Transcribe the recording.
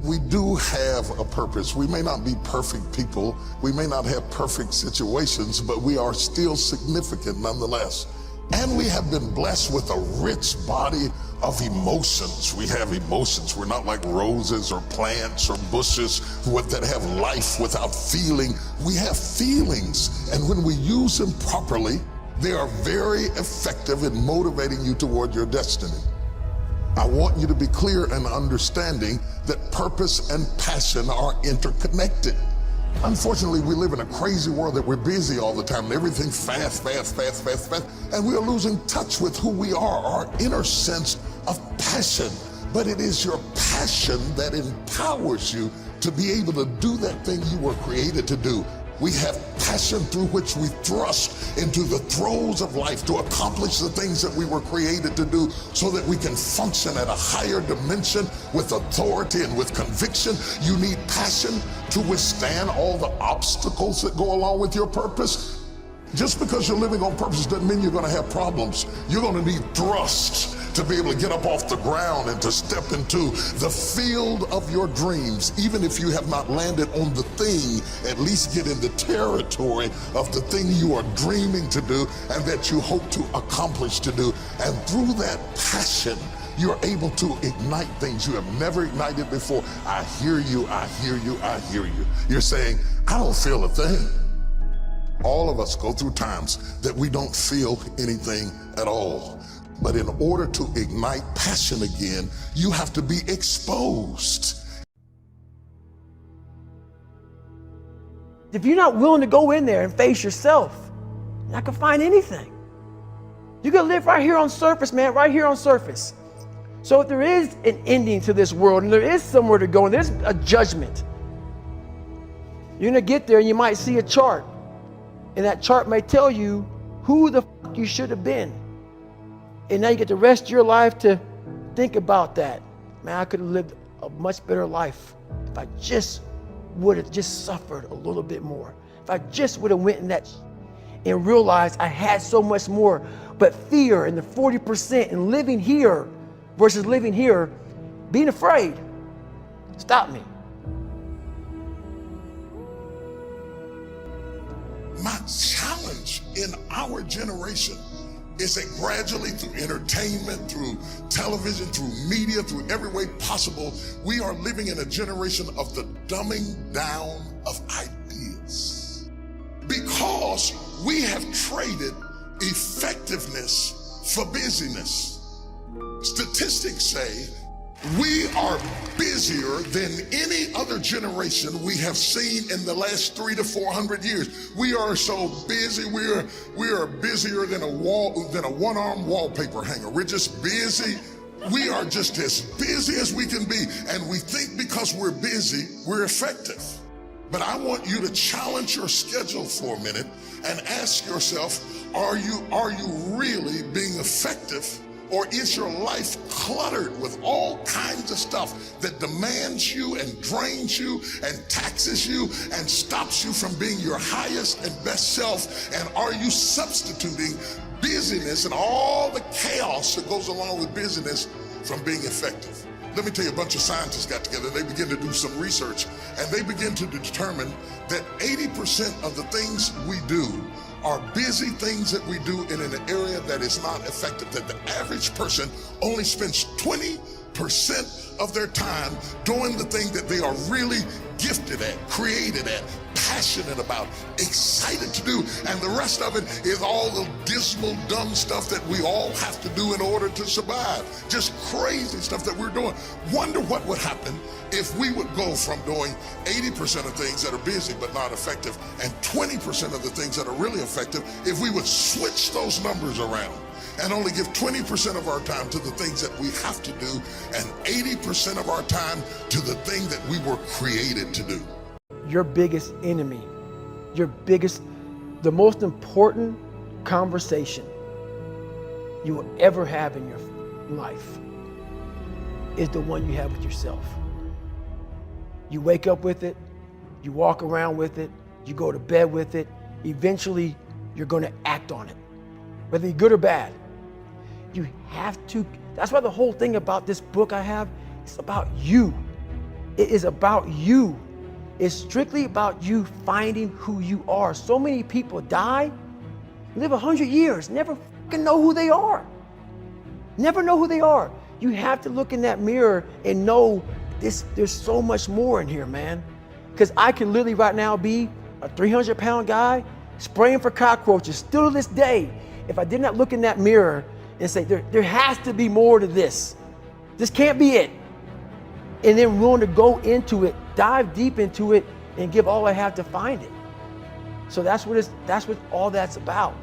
We do have a purpose. We may not be perfect people. We may not have perfect situations, but we are still significant nonetheless. And we have been blessed with a rich body of emotions. We have emotions. We're not like roses or plants or bushes that have life without feeling. We have feelings, and when we use them properly, they are very effective in motivating you toward your destiny. I want you to be clear and understanding that purpose and passion are interconnected. Unfortunately, we live in a crazy world that we're busy all the time and everything's fast, and we are losing touch with who we are, our inner sense of passion. But it is your passion that empowers you to be able to do that thing you were created to do. We have passion through which we thrust into the throes of life to accomplish the things that we were created to do so that we can function at a higher dimension with authority and with conviction. You need passion to withstand all the obstacles that go along with your purpose. Just because you're living on purpose doesn't mean you're going to have problems. You're going to need thrust to be able to get up off the ground and to step into the field of your dreams. Even if you have not landed on the thing, at least get in the territory of the thing you are dreaming to do and that you hope to accomplish to do. And through that passion, you're able to ignite things you have never ignited before. I hear you, I hear you, I hear you. You're saying, I don't feel a thing. All of us go through times that we don't feel anything at all. But in order to ignite passion again, you have to be exposed. If you're not willing to go in there and face yourself, you're not gonna find anything. You can live right here on surface, man, right here on surface. So if there is an ending to this world and there is somewhere to go and there's a judgment, you're gonna get there and you might see a chart. And that chart may tell you who the fuck you should have been. And now you get the rest of your life to think about that. Man, I could have lived a much better life if I just would have just suffered a little bit more. If I just would have went in that and realized I had so much more. But fear and the 40% and living here versus living here, being afraid, stop me. My challenge in our generation is that gradually through entertainment, through television, through media, through every way possible, we are living in a generation of the dumbing down of ideas. Because we have traded effectiveness for busyness. Statistics say we are busier than any other generation we have seen in the last 300 to 400 years. We are so busy. We are busier than a one-arm wallpaper hanger. We're just busy. We are just as busy as we can be, and we think because we're busy, we're effective. But I want you to challenge your schedule for a minute and ask yourself, are you really being effective? Or is your life cluttered with all kinds of stuff that demands you and drains you and taxes you and stops you from being your highest and best self? And are you substituting busyness and all the chaos that goes along with busyness from being effective? Let me tell you, a bunch of scientists got together, they began to do some research, and they begin to determine that 80% of the things we do are busy things that we do in an area that is not effective, that the average person only spends 20% of their time doing the thing that they are really gifted at, created at, passionate about, excited to do, and the rest of it is all the dismal, dumb stuff that we all have to do in order to survive. Just crazy stuff that we're doing. Wonder what would happen if we would go from doing 80% of things that are busy but not effective and 20% of the things that are really effective if we would switch those numbers around and only give 20% of our time to the things that we have to do and 80% of our time to the thing that we were created to do. Your biggest enemy, the most important conversation you will ever have in your life is the one you have with yourself. You wake up with it, you walk around with it, you go to bed with it. Eventually, you're going to act on it, whether you're good or bad. You have to. That's why the whole thing about this book I have, it's about you. It is about you. It's strictly about you finding who you are. So many people die, live 100 years, never fucking know who they are. Never know who they are. You have to look in that mirror and know there's so much more in here, man. Because I can literally right now be a 300-pound guy spraying for cockroaches still to this day. If I did not look in that mirror and say, there has to be more to this. This can't be it. And then willing to go into it, dive deep into it, and give all I have to find it. So that's what all that's about.